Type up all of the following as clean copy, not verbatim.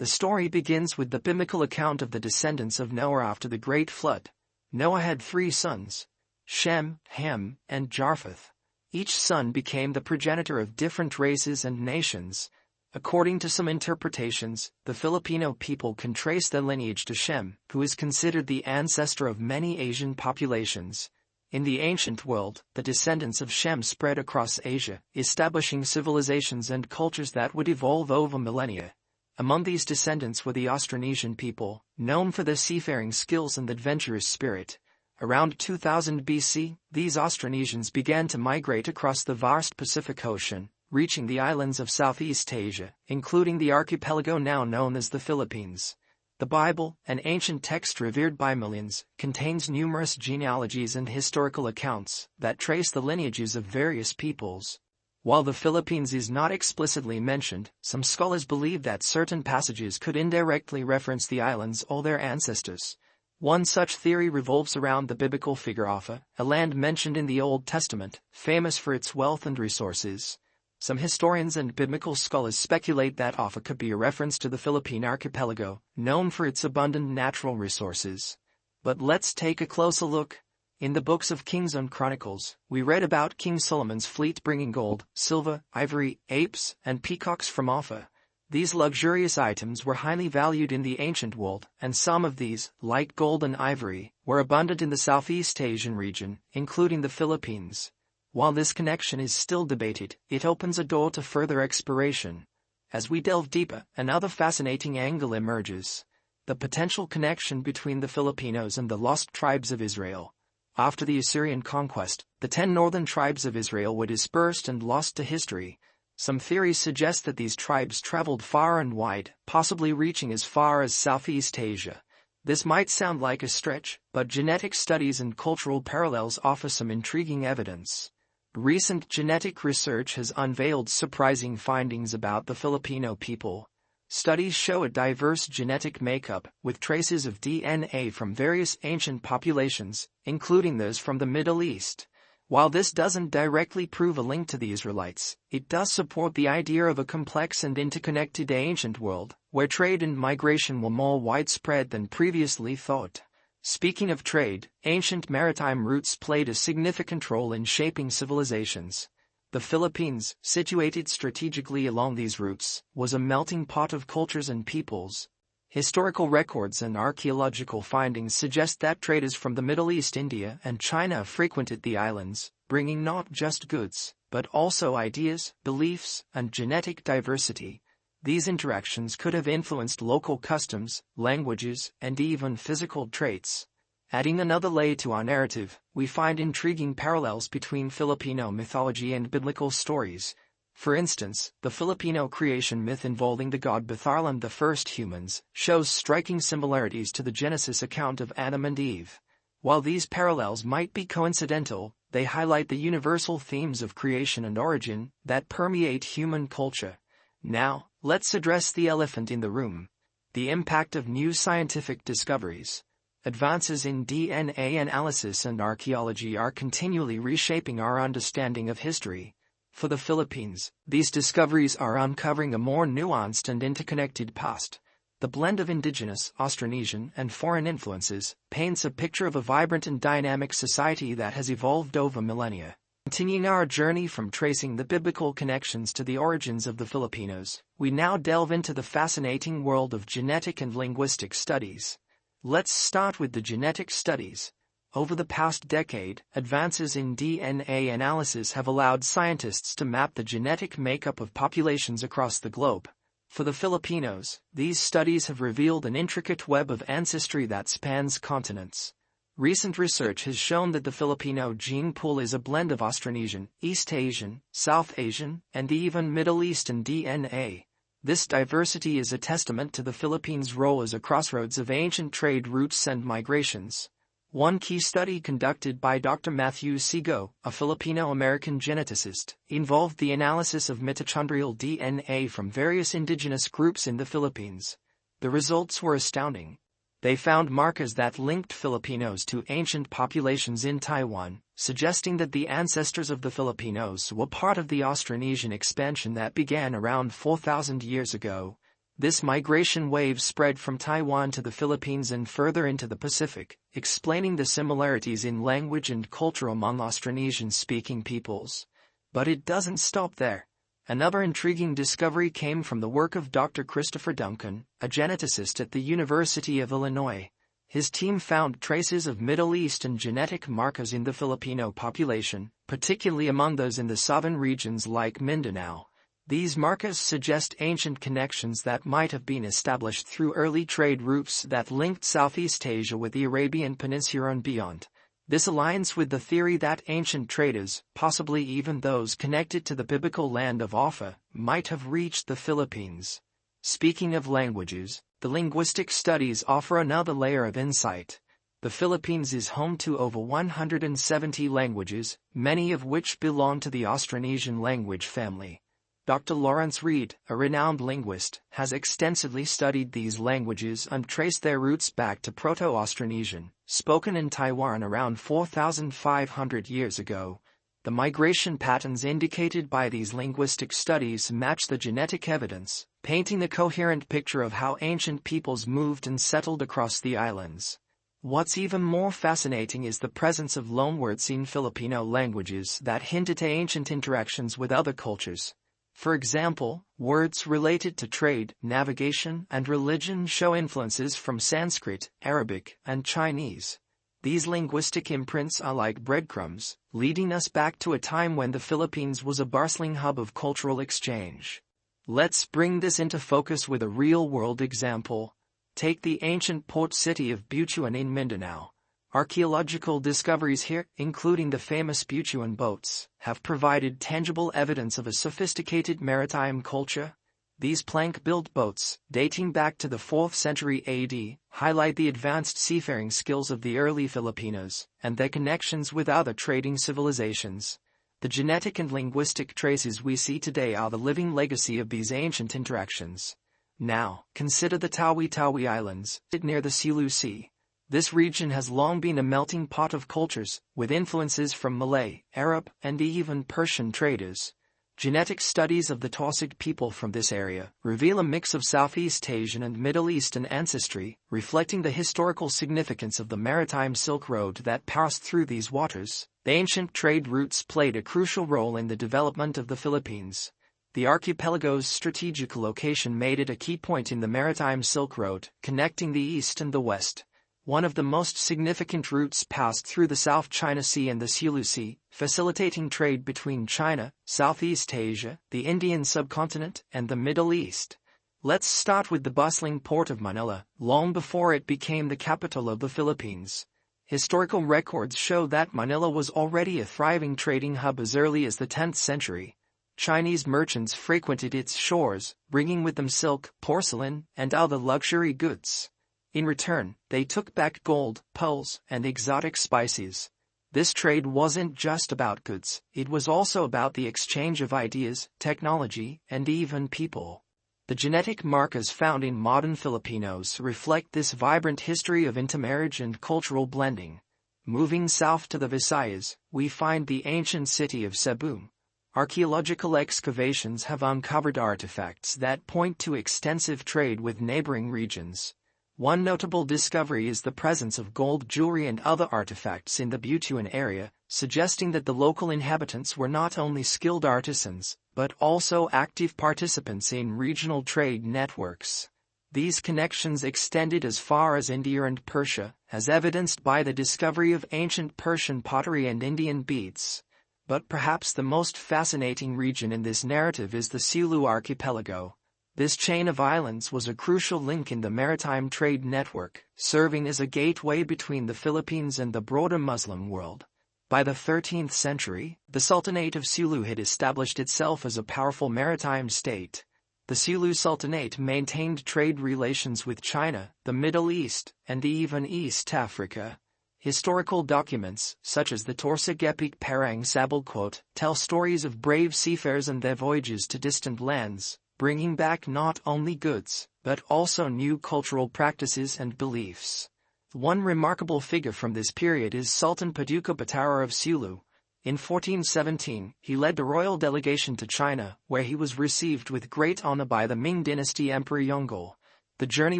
The story begins with the biblical account of the descendants of Noah after the Great Flood. Noah had 3 sons, Shem, Ham, and Japheth. Each son became the progenitor of different races and nations. According to some interpretations, the Filipino people can trace their lineage to Shem, who is considered the ancestor of many Asian populations. In the ancient world, the descendants of Shem spread across Asia, establishing civilizations and cultures that would evolve over millennia. Among these descendants were the Austronesian people, known for their seafaring skills and adventurous spirit. Around 2000 BC, these Austronesians began to migrate across the vast Pacific Ocean, reaching the islands of Southeast Asia, including the archipelago now known as the Philippines. The Bible, an ancient text revered by millions, contains numerous genealogies and historical accounts that trace the lineages of various peoples. While the Philippines is not explicitly mentioned, some scholars believe that certain passages could indirectly reference the islands or their ancestors. One such theory revolves around the biblical figure Opha, a land mentioned in the Old Testament, famous for its wealth and resources. Some historians and biblical scholars speculate that Opha could be a reference to the Philippine archipelago, known for its abundant natural resources. But let's take a closer look. In the books of Kings and Chronicles, we read about King Solomon's fleet bringing gold, silver, ivory, apes, and peacocks from Opha. These luxurious items were highly valued in the ancient world, and some of these, like gold and ivory, were abundant in the Southeast Asian region, including the Philippines. While this connection is still debated, it opens a door to further exploration. As we delve deeper, another fascinating angle emerges: the potential connection between the Filipinos and the lost tribes of Israel. After the Assyrian conquest, the 10 northern tribes of Israel were dispersed and lost to history. Some theories suggest that these tribes traveled far and wide, possibly reaching as far as Southeast Asia. This might sound like a stretch, but genetic studies and cultural parallels offer some intriguing evidence. Recent genetic research has unveiled surprising findings about the Filipino people. Studies show a diverse genetic makeup, with traces of DNA from various ancient populations, including those from the Middle East. While this doesn't directly prove a link to the Israelites, it does support the idea of a complex and interconnected ancient world, where trade and migration were more widespread than previously thought. Speaking of trade, ancient maritime routes played a significant role in shaping civilizations. The Philippines, situated strategically along these routes, was a melting pot of cultures and peoples. Historical records and archaeological findings suggest that traders from the Middle East, India, and China frequented the islands, bringing not just goods, but also ideas, beliefs, and genetic diversity. These interactions could have influenced local customs, languages, and even physical traits. Adding another layer to our narrative, we find intriguing parallels between Filipino mythology and biblical stories. For instance, the Filipino creation myth involving the god Betharlam, the first humans, shows striking similarities to the Genesis account of Adam and Eve. While these parallels might be coincidental, they highlight the universal themes of creation and origin that permeate human culture. Now, let's address the elephant in the room: the impact of new scientific discoveries. Advances in DNA analysis and archaeology are continually reshaping our understanding of history. For the Philippines, these discoveries are uncovering a more nuanced and interconnected past. The blend of indigenous, Austronesian, and foreign influences paints a picture of a vibrant and dynamic society that has evolved over millennia. Continuing our journey from tracing the biblical connections to the origins of the Filipinos, we now delve into the fascinating world of genetic and linguistic studies. Let's start with the genetic studies. Over the past decade, advances in DNA analysis have allowed scientists to map the genetic makeup of populations across the globe. For the Filipinos, these studies have revealed an intricate web of ancestry that spans continents. Recent research has shown that the Filipino gene pool is a blend of Austronesian, East Asian, South Asian, and even Middle Eastern DNA. This diversity is a testament to the Philippines' role as a crossroads of ancient trade routes and migrations. One key study conducted by Dr. Matthew Sigo, a Filipino-American geneticist, involved the analysis of mitochondrial DNA from various indigenous groups in the Philippines. The results were astounding. They found markers that linked Filipinos to ancient populations in Taiwan, suggesting that the ancestors of the Filipinos were part of the Austronesian expansion that began around 4,000 years ago. This migration wave spread from Taiwan to the Philippines and further into the Pacific, explaining the similarities in language and culture among Austronesian-speaking peoples. But it doesn't stop there. Another intriguing discovery came from the work of Dr. Christopher Duncan, a geneticist at the University of Illinois. His team found traces of Middle Eastern genetic markers in the Filipino population, particularly among those in the southern regions like Mindanao. These markers suggest ancient connections that might have been established through early trade routes that linked Southeast Asia with the Arabian Peninsula and beyond. This aligns with the theory that ancient traders, possibly even those connected to the biblical land of Offa, might have reached the Philippines. Speaking of languages, the linguistic studies offer another layer of insight. The Philippines is home to over 170 languages, many of which belong to the Austronesian language family. Dr. Lawrence Reed, a renowned linguist, has extensively studied these languages and traced their roots back to Proto-Austronesian, spoken in Taiwan around 4,500 years ago. The migration patterns indicated by these linguistic studies match the genetic evidence, painting a coherent picture of how ancient peoples moved and settled across the islands. What's even more fascinating is the presence of loanwords in Filipino languages that hint at ancient interactions with other cultures. For example, words related to trade, navigation, and religion show influences from Sanskrit, Arabic, and Chinese. These linguistic imprints are like breadcrumbs, leading us back to a time when the Philippines was a bustling hub of cultural exchange. Let's bring this into focus with a real-world example. Take the ancient port city of Butuan in Mindanao. Archaeological discoveries here, including the famous Butuan boats, have provided tangible evidence of a sophisticated maritime culture. These plank-built boats, dating back to the 4th century AD, highlight the advanced seafaring skills of the early Filipinos and their connections with other trading civilizations. The genetic and linguistic traces we see today are the living legacy of these ancient interactions. Now, consider the Tawi-Tawi Islands, near the Sulu Sea. This region has long been a melting pot of cultures, with influences from Malay, Arab, and even Persian traders. Genetic studies of the Tausug people from this area reveal a mix of Southeast Asian and Middle Eastern ancestry, reflecting the historical significance of the maritime Silk Road that passed through these waters. The ancient trade routes played a crucial role in the development of the Philippines. The archipelago's strategic location made it a key point in the maritime Silk Road, connecting the East and the West. One of the most significant routes passed through the South China Sea and the Sulu Sea, facilitating trade between China, Southeast Asia, the Indian subcontinent, and the Middle East. Let's start with the bustling port of Manila, long before it became the capital of the Philippines. Historical records show that Manila was already a thriving trading hub as early as the 10th century. Chinese merchants frequented its shores, bringing with them silk, porcelain, and other luxury goods. In return, they took back gold, pearls, and exotic spices. This trade wasn't just about goods, it was also about the exchange of ideas, technology, and even people. The genetic markers found in modern Filipinos reflect this vibrant history of intermarriage and cultural blending. Moving south to the Visayas, we find the ancient city of Cebu. Archaeological excavations have uncovered artifacts that point to extensive trade with neighboring regions. One notable discovery is the presence of gold jewelry and other artifacts in the Butuan area, suggesting that the local inhabitants were not only skilled artisans, but also active participants in regional trade networks. These connections extended as far as India and Persia, as evidenced by the discovery of ancient Persian pottery and Indian beads. But perhaps the most fascinating region in this narrative is the Sulu archipelago. This chain of islands was a crucial link in the maritime trade network, serving as a gateway between the Philippines and the broader Muslim world. By the 13th century, the Sultanate of Sulu had established itself as a powerful maritime state. The Sulu Sultanate maintained trade relations with China, the Middle East, and even East Africa. Historical documents, such as the Tausug epic Parang Sabal quote, tell stories of brave seafarers and their voyages to distant lands, bringing back not only goods, but also new cultural practices and beliefs. One remarkable figure from this period is Sultan Paduka Batara of Sulu. In 1417, he led a royal delegation to China, where he was received with great honor by the Ming dynasty Emperor Yongle. The journey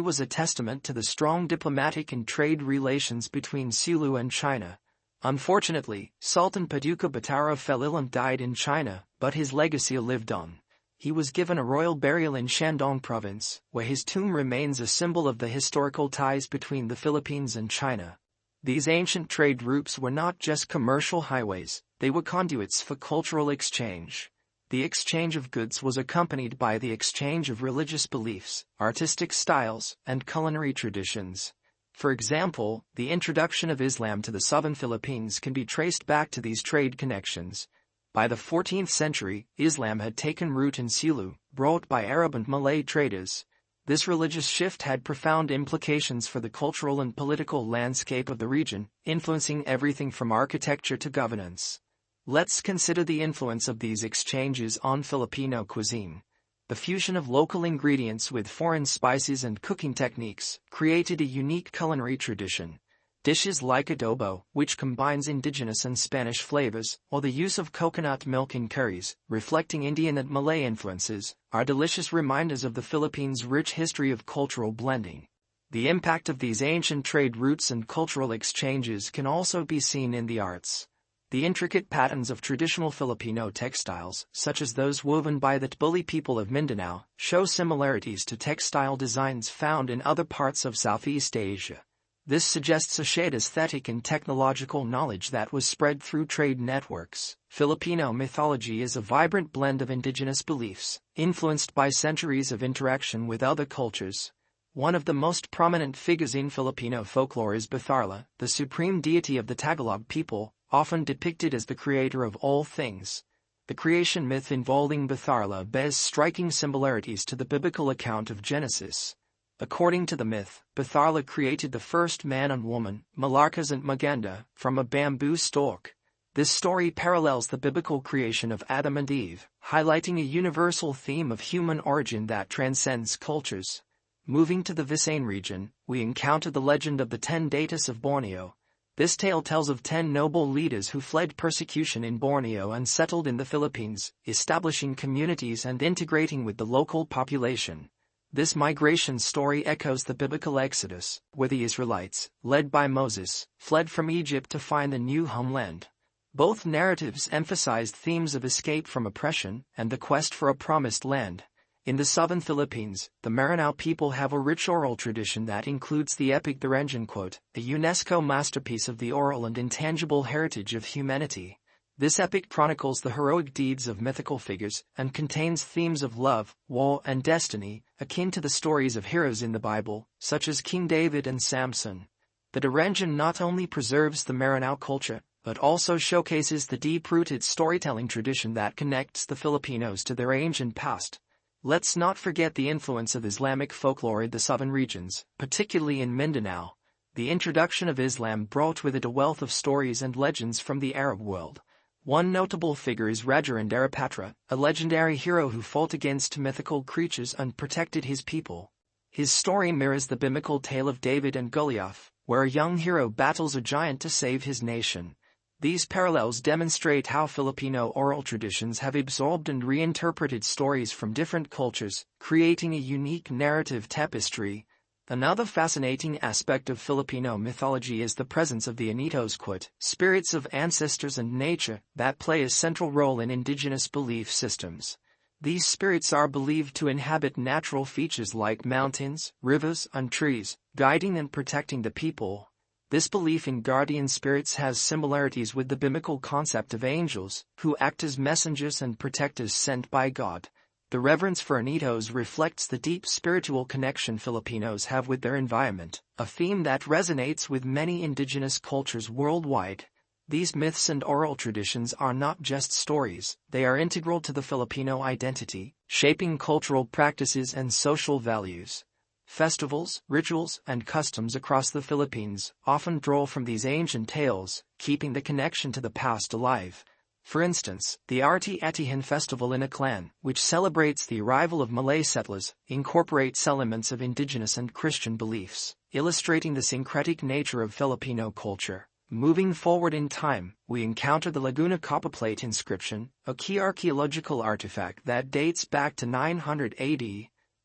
was a testament to the strong diplomatic and trade relations between Sulu and China. Unfortunately, Sultan Paduka Batara Felilim died in China, but his legacy lived on. He was given a royal burial in Shandong province, where his tomb remains a symbol of the historical ties between the Philippines and China. These ancient trade routes were not just commercial highways, they were conduits for cultural exchange. The exchange of goods was accompanied by the exchange of religious beliefs, artistic styles, and culinary traditions. For example, the introduction of Islam to the southern Philippines can be traced back to these trade connections. By the 14th century, Islam had taken root in Sulu, brought by Arab and Malay traders. This religious shift had profound implications for the cultural and political landscape of the region, influencing everything from architecture to governance. Let's consider the influence of these exchanges on Filipino cuisine. The fusion of local ingredients with foreign spices and cooking techniques created a unique culinary tradition. Dishes like adobo, which combines indigenous and Spanish flavors, or the use of coconut milk in curries, reflecting Indian and Malay influences, are delicious reminders of the Philippines' rich history of cultural blending. The impact of these ancient trade routes and cultural exchanges can also be seen in the arts. The intricate patterns of traditional Filipino textiles, such as those woven by the Tbuli people of Mindanao, show similarities to textile designs found in other parts of Southeast Asia. This suggests a shared aesthetic and technological knowledge that was spread through trade networks. Filipino mythology is a vibrant blend of indigenous beliefs, influenced by centuries of interaction with other cultures. One of the most prominent figures in Filipino folklore is Batharla, the supreme deity of the Tagalog people, often depicted as the creator of all things. The creation myth involving Batharla bears striking similarities to the biblical account of Genesis. According to the myth, Batharla created the first man and woman, Malarcas and Maganda, from a bamboo stalk. This story parallels the biblical creation of Adam and Eve, highlighting a universal theme of human origin that transcends cultures. Moving to the Visayan region, we encounter the legend of the 10 Datas of Borneo. This tale tells of 10 noble leaders who fled persecution in Borneo and settled in the Philippines, establishing communities and integrating with the local population. This migration story echoes the biblical Exodus, where the Israelites, led by Moses, fled from Egypt to find a new homeland. Both narratives emphasized themes of escape from oppression and the quest for a promised land. In the southern Philippines, the Maranao people have a rich oral tradition that includes the epic The Rengen Quote, a UNESCO masterpiece of the oral and intangible heritage of humanity. This epic chronicles the heroic deeds of mythical figures and contains themes of love, war, and destiny, akin to the stories of heroes in the Bible, such as King David and Samson. The Rengen not only preserves the Maranao culture, but also showcases the deep-rooted storytelling tradition that connects the Filipinos to their ancient past. Let's not forget the influence of Islamic folklore in the southern regions, particularly in Mindanao. The introduction of Islam brought with it a wealth of stories and legends from the Arab world. One notable figure is Raja Andarapatra, a legendary hero who fought against mythical creatures and protected his people. His story mirrors the biblical tale of David and Goliath, where a young hero battles a giant to save his nation. These parallels demonstrate how Filipino oral traditions have absorbed and reinterpreted stories from different cultures, creating a unique narrative tapestry. Another fascinating aspect of Filipino mythology is the presence of the Anitos Quote, spirits of ancestors and nature, that play a central role in indigenous belief systems. These spirits are believed to inhabit natural features like mountains, rivers, and trees, guiding and protecting the people. This belief in guardian spirits has similarities with the biblical concept of angels, who act as messengers and protectors sent by God. The reverence for Anitos reflects the deep spiritual connection Filipinos have with their environment, a theme that resonates with many indigenous cultures worldwide. These myths and oral traditions are not just stories, they are integral to the Filipino identity, shaping cultural practices and social values. Festivals, rituals, and customs across the Philippines often draw from these ancient tales, keeping the connection to the past alive. For instance, the Arti Atihan festival in Aklan, which celebrates the arrival of Malay settlers, incorporates elements of indigenous and Christian beliefs, illustrating the syncretic nature of Filipino culture. Moving forward in time, we encounter the Laguna copperplate inscription, a key archaeological artifact that dates back to 900 AD.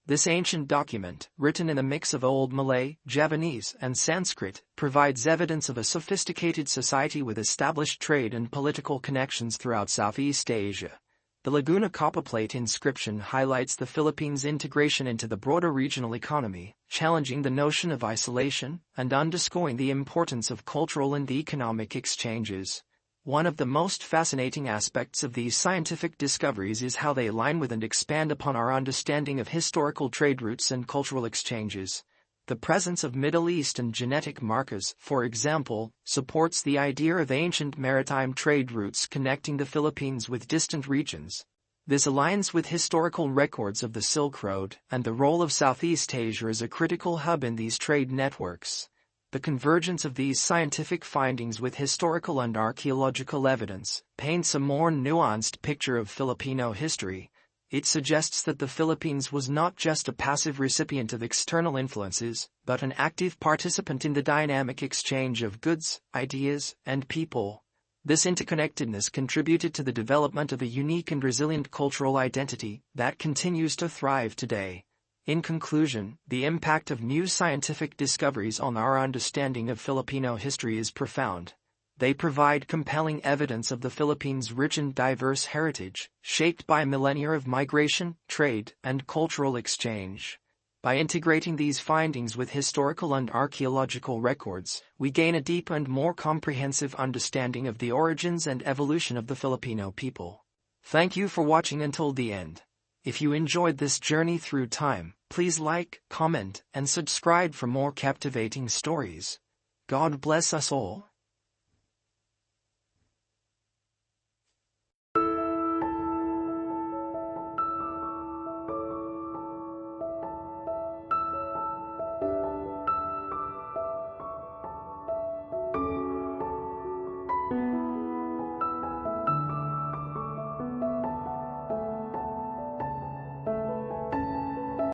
This ancient document, written in a mix of Old Malay, Javanese, and Sanskrit, provides evidence of a sophisticated society with established trade and political connections throughout Southeast Asia. The Laguna copperplate inscription highlights the Philippines' integration into the broader regional economy, challenging the notion of isolation and underscoring the importance of cultural and economic exchanges. One of the most fascinating aspects of these scientific discoveries is how they align with and expand upon our understanding of historical trade routes and cultural exchanges. The presence of Middle Eastern genetic markers, for example, supports the idea of ancient maritime trade routes connecting the Philippines with distant regions. This aligns with historical records of the Silk Road and the role of Southeast Asia as a critical hub in these trade networks. The convergence of these scientific findings with historical and archaeological evidence paints a more nuanced picture of Filipino history. It suggests that the Philippines was not just a passive recipient of external influences, but an active participant in the dynamic exchange of goods, ideas, and people. This interconnectedness contributed to the development of a unique and resilient cultural identity that continues to thrive today. In conclusion, the impact of new scientific discoveries on our understanding of Filipino history is profound. They provide compelling evidence of the Philippines' rich and diverse heritage, shaped by millennia of migration, trade, and cultural exchange. By integrating these findings with historical and archaeological records, we gain a deep and more comprehensive understanding of the origins and evolution of the Filipino people. Thank you for watching until the end. If you enjoyed this journey through time, please like, comment, and subscribe for more captivating stories. God bless us all.